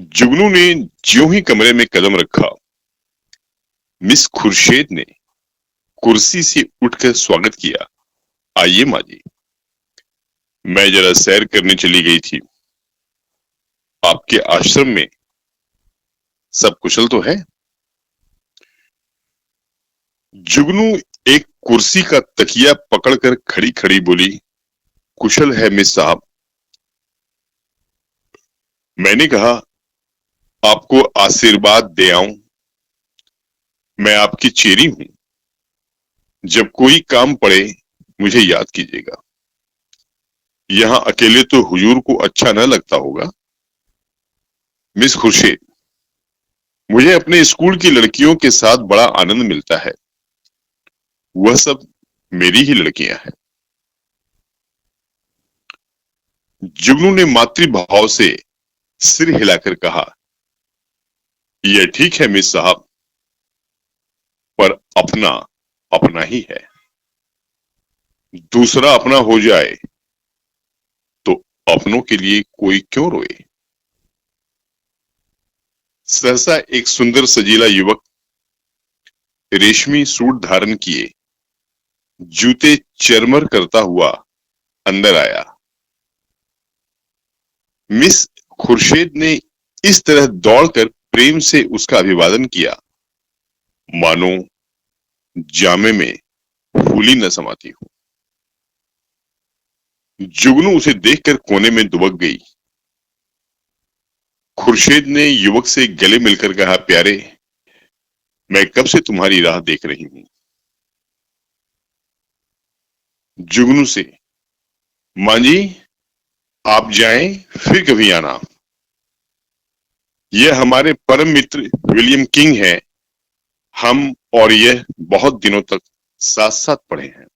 जुगनू ने ज्यों ही कमरे में कदम रखा, मिस खुर्शेद ने कुर्सी से उठकर स्वागत किया। आइए माँ जी, मैं जरा सैर करने चली गई थी। आपके आश्रम में सब कुशल तो है? जुगनू एक कुर्सी का तकिया पकड़कर खड़ी खड़ी बोली, कुशल है मिस साहब। मैंने कहा, आपको आशीर्वाद दे आऊं। मैं आपकी चेरी हूं। जब कोई काम पड़े मुझे याद कीजिएगा। यहाँ अकेले तो हुजूर को अच्छा न लगता होगा। मिस खुर्शीद, मुझे अपने स्कूल की लड़कियों के साथ बड़ा आनंद मिलता है। वह सब मेरी ही लड़कियां हैं। जुगनू ने मातृभाव से सिर हिलाकर कहा, यह ठीक है मिस साहब, पर अपना अपना ही है। दूसरा अपना हो जाए तो अपनों के लिए कोई क्यों रोए। सहसा एक सुंदर सजीला युवक रेशमी सूट धारण किए, जूते चरमर करता हुआ अंदर आया। मिस खुर्शीद ने इस तरह दौड़कर प्रेम से उसका अभिवादन किया, मानो जामे में फूली न समाती हो। जुगनू उसे देखकर कोने में दुबक गई। खुर्शीद ने युवक से गले मिलकर कहा, प्यारे, मैं कब से तुम्हारी राह देख रही हूं। जुगनू से, मां जी, आप जाएं फिर कभी आना। यह हमारे परम मित्र विलियम किंग है। हम और यह बहुत दिनों तक साथ साथ पढ़े हैं।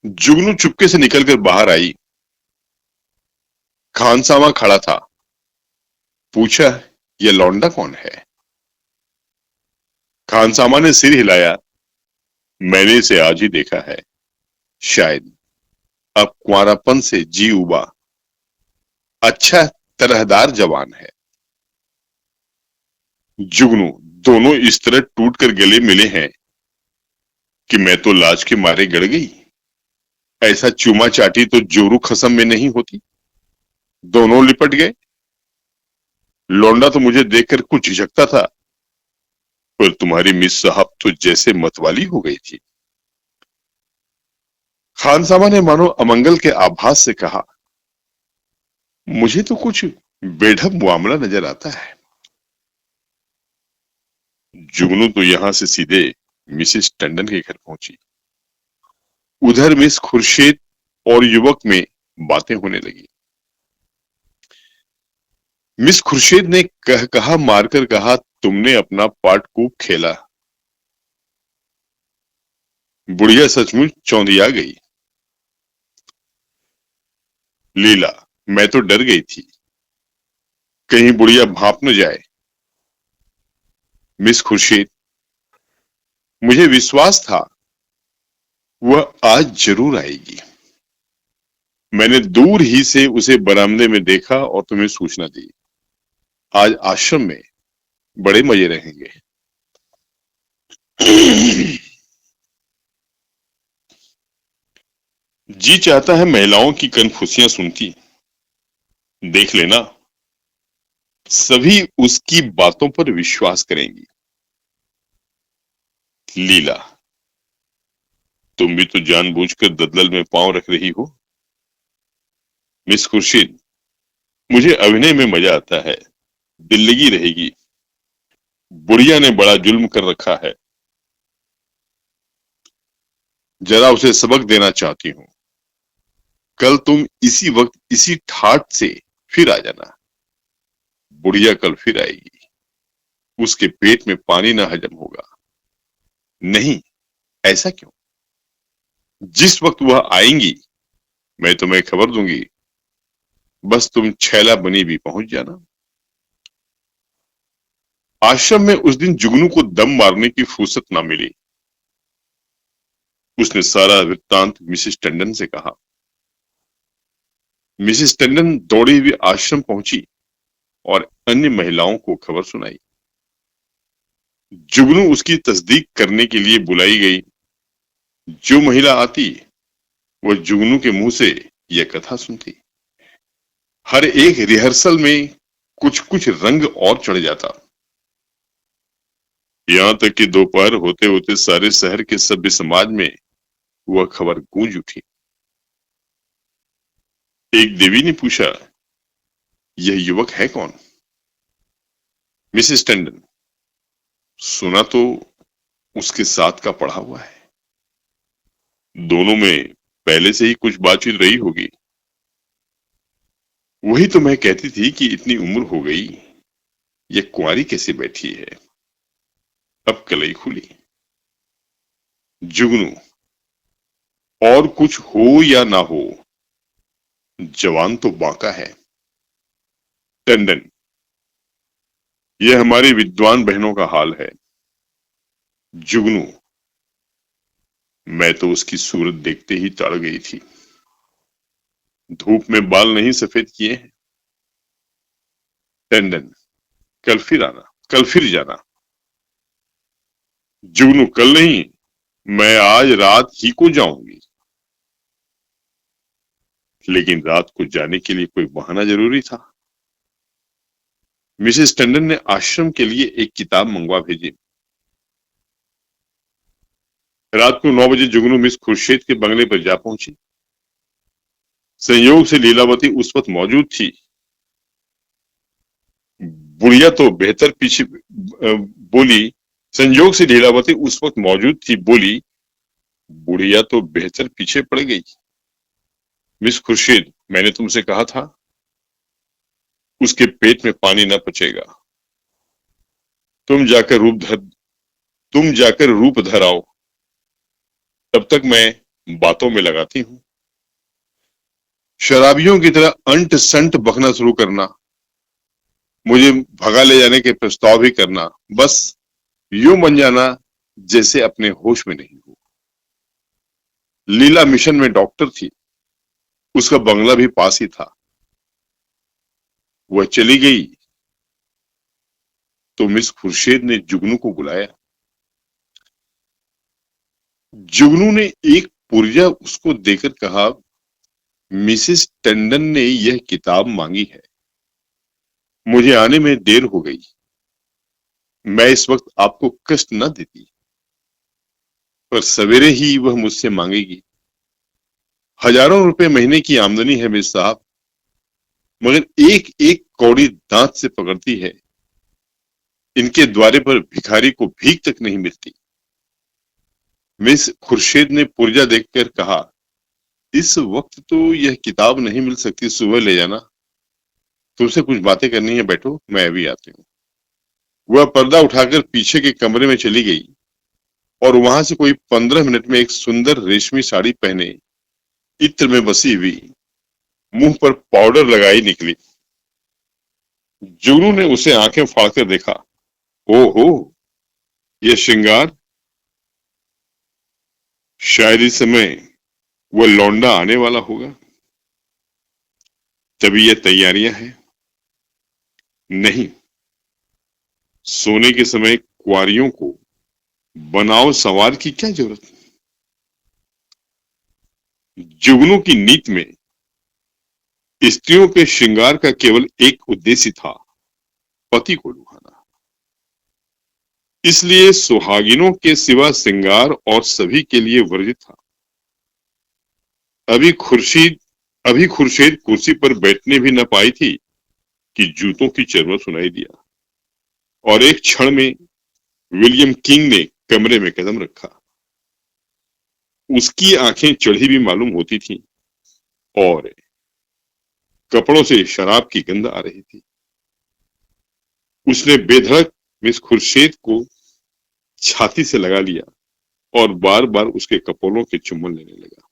जुगनू चुपके से निकलकर बाहर आई। खानसामा खड़ा था। पूछा, यह लौंडा कौन है? खानसामा ने सिर हिलाया। मैंने इसे आज ही देखा है। शायद अब कुंवारापन से जी उबा। अच्छा तरहदार जवान है। जुगनू, दोनों इस तरह टूट कर गले मिले हैं कि मैं तो लाज के मारे गड़ गई। ऐसा चूमा चाटी तो जोरू खसम में नहीं होती। दोनों लिपट गए। लौंडा तो मुझे देखकर कुछ झिझकता था, पर तुम्हारी मिस साहब तो जैसे मतवाली हो गई थी। खानसामा ने मानो अमंगल के आभास से कहा, मुझे तो कुछ बेढब मामला नजर आता है। जुगनू तो यहां से सीधे मिसेस टंडन के घर पहुंची। उधर मिस खुर्शीद और युवक में बातें होने लगी। मिस खुर्शीद ने कहा मारकर कहा, तुमने अपना पार्ट खूब खेला। बुढ़िया सचमुच चौंधिया गई। लीला, मैं तो डर गई थी, कहीं बुढ़िया भाप न जाए। मिस खुर्शीद, मुझे विश्वास था वह आज जरूर आएगी। मैंने दूर ही से उसे बरामदे में देखा और तुम्हें सूचना दी। आज आश्रम में बड़े मजे रहेंगे। जी चाहता है महिलाओं की कनफुसियां सुनती। देख लेना, सभी उसकी बातों पर विश्वास करेंगी। लीला, तुम भी तो जानबूझकर दलदल में पांव रख रही हो। मिस खुर्शीद, मुझे अभिनय में मजा आता है। दिल लगी रहेगी। बुढ़िया ने बड़ा जुल्म कर रखा है। जरा उसे सबक देना चाहती हूँ। कल तुम इसी वक्त इसी ठाट से फिर आ जाना। बुढ़िया कल फिर आएगी। उसके पेट में पानी ना हजम होगा। नहीं, ऐसा क्यों? जिस वक्त वह आएंगी मैं तुम्हें खबर दूंगी। बस तुम छैला बनी भी पहुंच जाना। आश्रम में उस दिन जुगनू को दम मारने की फुर्सत ना मिली। उसने सारा वृत्तांत मिसेस टंडन से कहा। मिसेस टंडन दौड़ी हुई आश्रम पहुंची और अन्य महिलाओं को खबर सुनाई। जुगनू उसकी तस्दीक करने के लिए बुलाई गई। जो महिला आती वह जुगनू के मुंह से यह कथा सुनती। हर एक रिहर्सल में कुछ कुछ रंग और चढ़ जाता। यहां तक कि दोपहर होते होते सारे शहर के सभ्य समाज में वह खबर गूंज उठी। एक देवी ने पूछा, यह युवक है कौन? मिसेस टंडन, सुना तो उसके साथ का पढ़ा हुआ है। दोनों में पहले से ही कुछ बातचीत रही होगी। वही तो मैं कहती थी कि इतनी उम्र हो गई, ये कुंवारी कैसे बैठी है। अब कलई खुली। जुगनू, और कुछ हो या ना हो, जवान तो बांका है। टंडन, यह हमारी विद्वान बहनों का हाल है। जुगनू, मैं तो उसकी सूरत देखते ही तड़ गई थी। धूप में बाल नहीं सफेद किए हैं। टंडन, कल फिर आना, कल फिर जाना। जुगनू, कल नहीं, मैं आज रात ही को जाऊंगी। लेकिन रात को जाने के लिए कोई बहाना जरूरी था। मिसेस टंडन ने आश्रम के लिए एक किताब मंगवा भेजी। रात को 9 बजे जुगनू मिस खुर्शीद के बंगले पर जा पहुंची। संयोग से लीलावती उस वक्त मौजूद थी। बुढ़िया तो बेहतर पीछे बोली। संयोग से लीलावती उस वक्त मौजूद थी। बोली, बुढ़िया तो बेहतर पीछे पड़ गई। मिस खुर्शीद, मैंने तुमसे कहा था उसके पेट में पानी न पचेगा। तुम जाकर रूप धर आओ। तब तक मैं बातों में लगाती हूँ। शराबियों की तरह अंट संट बकना शुरू करना, मुझे भगा ले जाने के प्रस्ताव भी करना, बस यूं बन जाना जैसे अपने होश में नहीं हो। लीला मिशन में डॉक्टर थी। उसका बंगला भी पास ही था। वह चली गई तो मिस खुर्शीद ने जुगनू को बुलाया। जुगनू ने एक पुर्जा उसको देकर कहा, मिसेस टंडन ने यह किताब मांगी है। मुझे आने में देर हो गई। मैं इस वक्त आपको कष्ट न देती, पर सवेरे ही वह मुझसे मांगेगी। हजारों रुपए महीने की आमदनी है मिस साहब, मगर एक एक कौड़ी दांत से पकड़ती है। इनके द्वारे पर भिखारी को भीख तक नहीं मिलती। मिस खुर्शीद ने पुर्जा देखकर कहा, इस वक्त तो यह किताब नहीं मिल सकती, सुबह ले जाना। तुमसे कुछ बातें करनी है, बैठो, मैं अभी आती हूँ। वह पर्दा उठाकर पीछे के कमरे में चली गई और वहां से कोई 15 मिनट में एक सुंदर रेशमी साड़ी पहने, इत्र में बसी हुई, मुंह पर पाउडर लगाई निकली। जुगनू ने उसे आंखें फाड़कर देखा। ओहो, यह श्रृंगार! शायद इस समय वह लौंडा आने वाला होगा, तभी यह तैयारियां हैं। नहीं, सोने के समय कुंवारियों को बनाव संवार की क्या जरूरत। जुगनू की नीति में स्त्रियों के श्रृंगार का केवल एक उद्देश्य था, पति को लुभाना। इसलिए सुहागिनों के सिवा श्रृंगार और सभी के लिए वर्जित था। अभी खुर्शीद कुर्सी पर बैठने भी न पाई थी कि जूतों की चरमर सुनाई दिया और एक क्षण में विलियम किंग ने कमरे में कदम रखा। उसकी आंखें चढ़ी भी मालूम होती थी और कपड़ों से शराब की गंध आ रही थी। उसने बेधड़क मिस खुर्शीद को छाती से लगा लिया और बार बार उसके कपोलों के चुम्बन लेने लगा।